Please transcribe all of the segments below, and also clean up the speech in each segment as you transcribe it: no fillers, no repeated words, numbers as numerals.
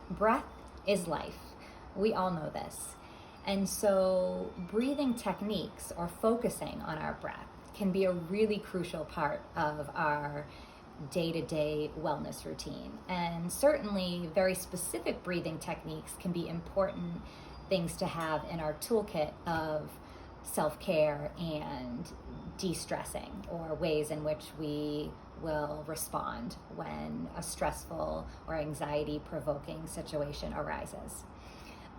Breath is life. We all know this. And so breathing techniques or focusing on our breath can be a really crucial part of our day-to-day wellness routine. And certainly very specific breathing techniques can be important things to have in our toolkit of self-care and de-stressing, or ways in which we will respond when a stressful or anxiety-provoking situation arises.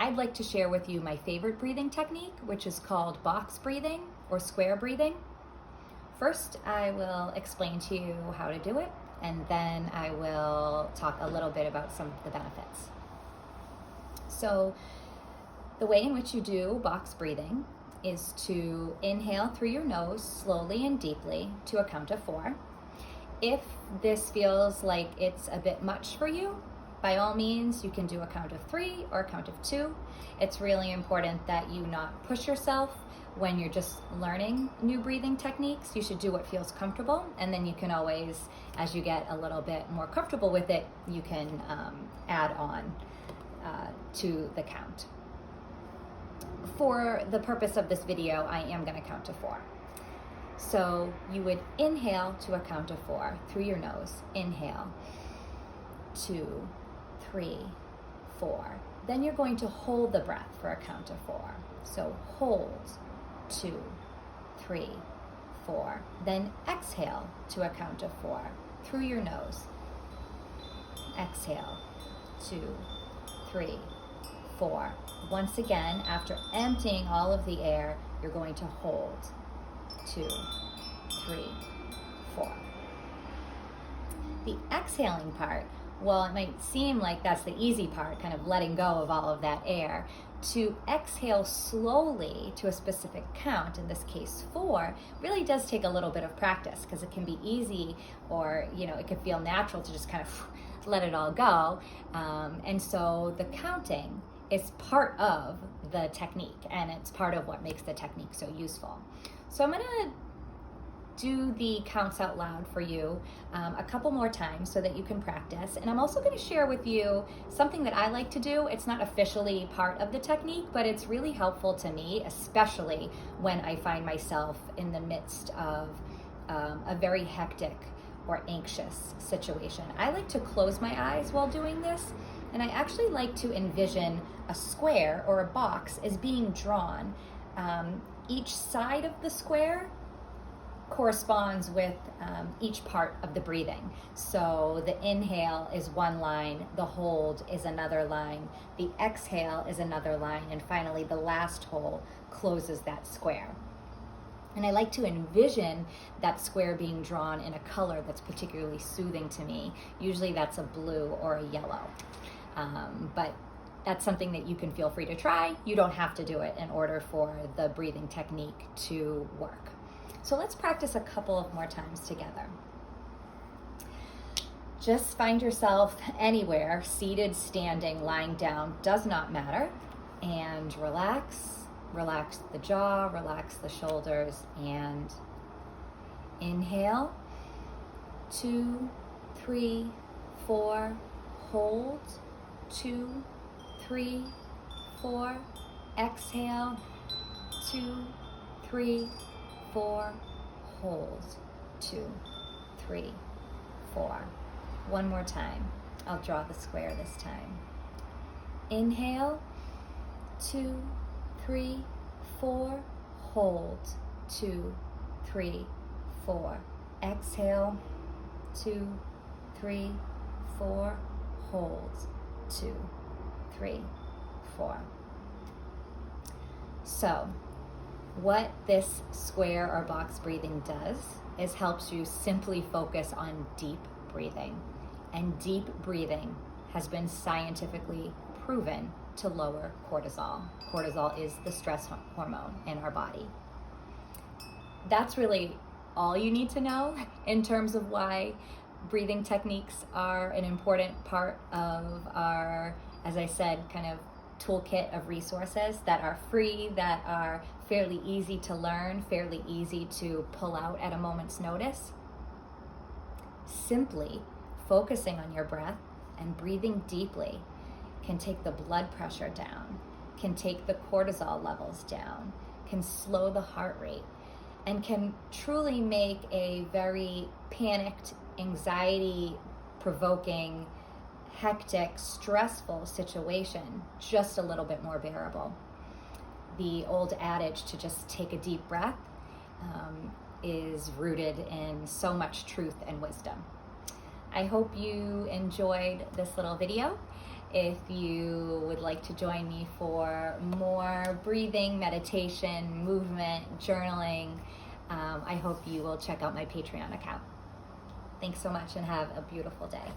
I'd like to share with you my favorite breathing technique, which is called box breathing or square breathing. First, I will explain to you how to do it, and then I will talk a little bit about some of the benefits. So, the way in which you do box breathing is to inhale through your nose slowly and deeply to a count of 4. If this feels like it's a bit much for you, by all means, you can do a count of 3 or a count of 2. It's really important that you not push yourself when you're just learning new breathing techniques. You should do what feels comfortable, and then you can always, as you get a little bit more comfortable with it, you can add on to the count. For the purpose of this video, I am going to count to 4. So you would inhale to a count of 4 through your nose. Inhale, 2, 3, 4. Then you're going to hold the breath for a count of 4. So hold, 2, 3, 4. Then exhale to a count of 4 through your nose. Exhale, 2, 3, 4. Once again, after emptying all of the air, you're going to hold, 2, 3, 4. The exhaling part, well, it might seem like that's the easy part, kind of letting go of all of that air. To exhale slowly to a specific count, in this case 4, really does take a little bit of practice, because it can be easy, or it can feel natural to just kind of let it all go. And so the counting is part of the technique, and it's part of what makes the technique so useful. So I'm going to do the counts out loud for you a couple more times so that you can practice. And I'm also going to share with you something that I like to do. It's not officially part of the technique, but it's really helpful to me, especially when I find myself in the midst of a very hectic or anxious situation. I like to close my eyes while doing this, and I actually like to envision a square or a box as being drawn. Each side of the square corresponds with each part of the breathing. So the inhale is one line, the hold is another line, the exhale is another line, and finally the last hold closes that square. And I like to envision that square being drawn in a color that's particularly soothing to me. Usually that's a blue or a yellow. But that's something that you can feel free to try. You don't have to do it in order for the breathing technique to work. So let's practice a couple of more times together. Just find yourself anywhere, seated, standing, lying down, does not matter. And relax the jaw, relax the shoulders, and inhale, 2, 3, 4, hold, 2, 3, 4, exhale, 2, 3, 4, hold, 2, 3, 4. One more time. I'll draw the square this time. Inhale, 2, 3, 4, hold, 2, 3, 4. Exhale, 2, 3, 4, hold, 2, 3, 4. So, what this square or box breathing does is helps you simply focus on deep breathing. And deep breathing has been scientifically proven to lower cortisol. Cortisol is the stress hormone in our body. That's really all you need to know in terms of why breathing techniques are an important part of our, as I said, kind of toolkit of resources that are free, that are fairly easy to learn, fairly easy to pull out at a moment's notice. Simply focusing on your breath and breathing deeply can take the blood pressure down, can take the cortisol levels down, can slow the heart rate, and can truly make a very panicked, anxiety-provoking, hectic, stressful situation just a little bit more bearable. The old adage to just take a deep breath is rooted in so much truth and wisdom. I hope you enjoyed this little video. If you would like to join me for more breathing, meditation, movement, journaling, I hope you will check out my Patreon account. Thanks so much and have a beautiful day.